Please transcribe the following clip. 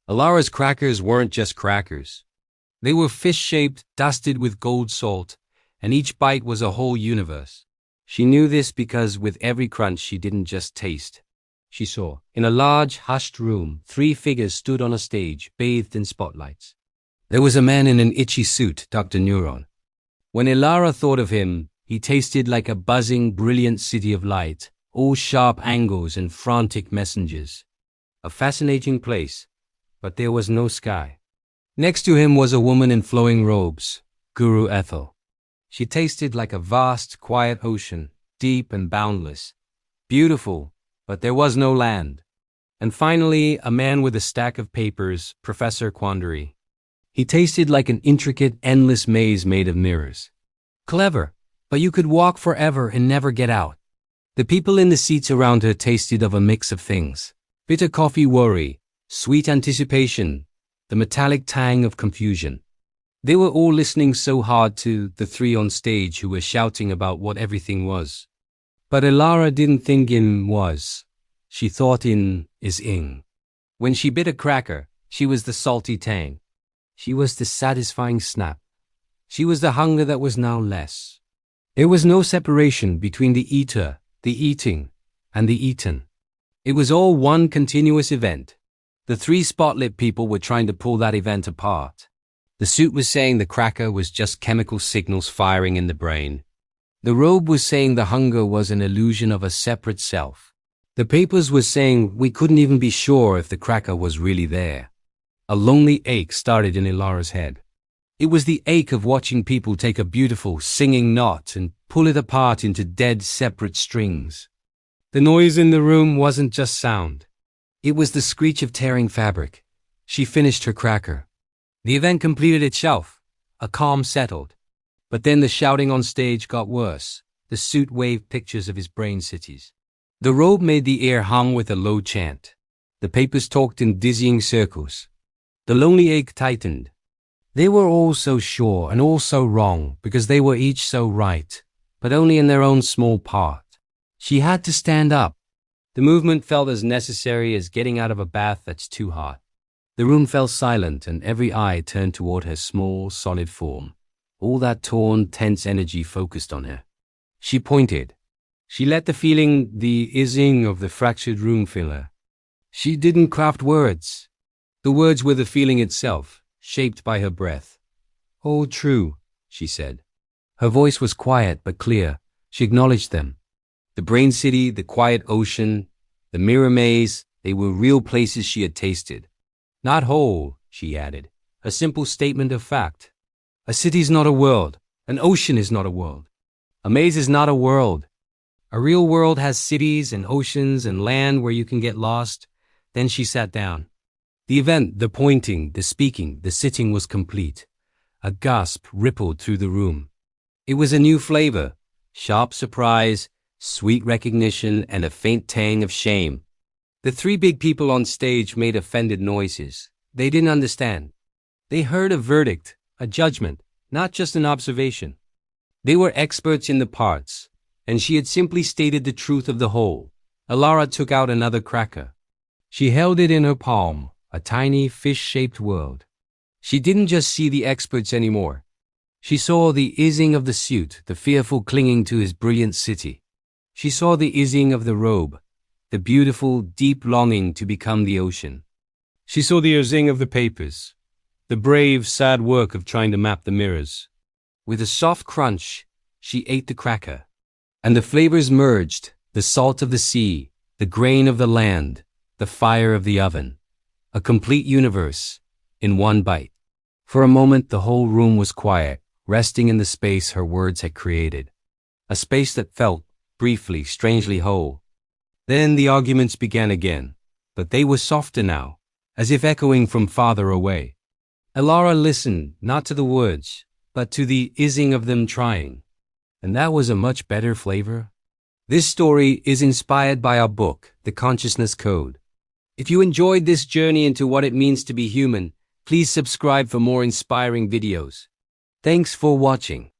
Alara's crackers weren't just crackers. They were fish-shaped, dusted with gold salt, and each bite was a whole universe. She knew this because with every crunch she didn't just taste. She saw. In a large, hushed room, 3 figures stood on a stage, bathed in spotlights. There was a man in an itchy suit, Dr. Neuron. When Elara thought of him, he tasted like a buzzing, brilliant city of light, all sharp angles and frantic messengers. A fascinating place, but there was no sky. Next to him was a woman in flowing robes, Guru Ethel. She tasted like a vast, quiet ocean, deep and boundless. Beautiful, but there was no land. And finally, a man with a stack of papers, Professor Quandary. He tasted like an intricate, endless maze made of mirrors. Clever, but you could walk forever and never get out. The people in the seats around her tasted of a mix of things. Bitter coffee worry, sweet anticipation, the metallic tang of confusion. They were all listening so hard to the 3 on stage who were shouting about what everything was. But Elara didn't think in was. She thought in is ing. When she bit a cracker, she was the salty tang. She was the satisfying snap. She was the hunger that was now less. There was no separation between the eater, the eating, and the eaten. It was all one continuous event. The 3 spotlit people were trying to pull that event apart. The suit was saying the cracker was just chemical signals firing in the brain. The robe was saying the hunger was an illusion of a separate self. The papers were saying we couldn't even be sure if the cracker was really there. A lonely ache started in Elara's head. It was the ache of watching people take a beautiful, singing knot and pull it apart into dead, separate strings. The noise in the room wasn't just sound. It was the screech of tearing fabric. She finished her cracker. The event completed itself. A calm settled. But then the shouting on stage got worse. The suit waved pictures of his brain cities. The robe made the air hum with a low chant. The papers talked in dizzying circles. The lonely ache tightened. They were all so sure and all so wrong because they were each so right, but only in their own small part. She had to stand up. The movement felt as necessary as getting out of a bath that's too hot. The room fell silent and every eye turned toward her small, solid form. All that torn, tense energy focused on her. She pointed. She let the feeling, the ising of the fractured room fill her. She didn't craft words. The words were the feeling itself, shaped by her breath. "Oh, true," she said. Her voice was quiet but clear. She acknowledged them. The brain city, the quiet ocean, the mirror maze, they were real places she had tasted. Not whole, she added, a simple statement of fact. A city's not a world. An ocean is not a world. A maze is not a world. A real world has cities and oceans and land where you can get lost. Then she sat down. The event, the pointing, the speaking, the sitting was complete. A gasp rippled through the room. It was a new flavor, sharp surprise, sweet recognition, and a faint tang of shame. The 3 big people on stage made offended noises. They didn't understand. They heard a verdict, a judgment, not just an observation. They were experts in the parts, and she had simply stated the truth of the whole. Elara took out another cracker. She held it in her palm. A tiny, fish-shaped world. She didn't just see the experts anymore. She saw the ising of the suit, the fearful clinging to his brilliant city. She saw the ising of the robe, the beautiful, deep longing to become the ocean. She saw the ising of the papers, the brave, sad work of trying to map the mirrors. With a soft crunch, she ate the cracker. And the flavors merged, the salt of the sea, the grain of the land, the fire of the oven. A complete universe, in one bite. For a moment, the whole room was quiet, resting in the space her words had created. A space that felt, briefly, strangely whole. Then the arguments began again, but they were softer now, as if echoing from farther away. Elara listened, not to the words, but to the ising of them trying. And that was a much better flavor. This story is inspired by our book, The Consciousness Code. If you enjoyed this journey into what it means to be human, please subscribe for more inspiring videos. Thanks for watching.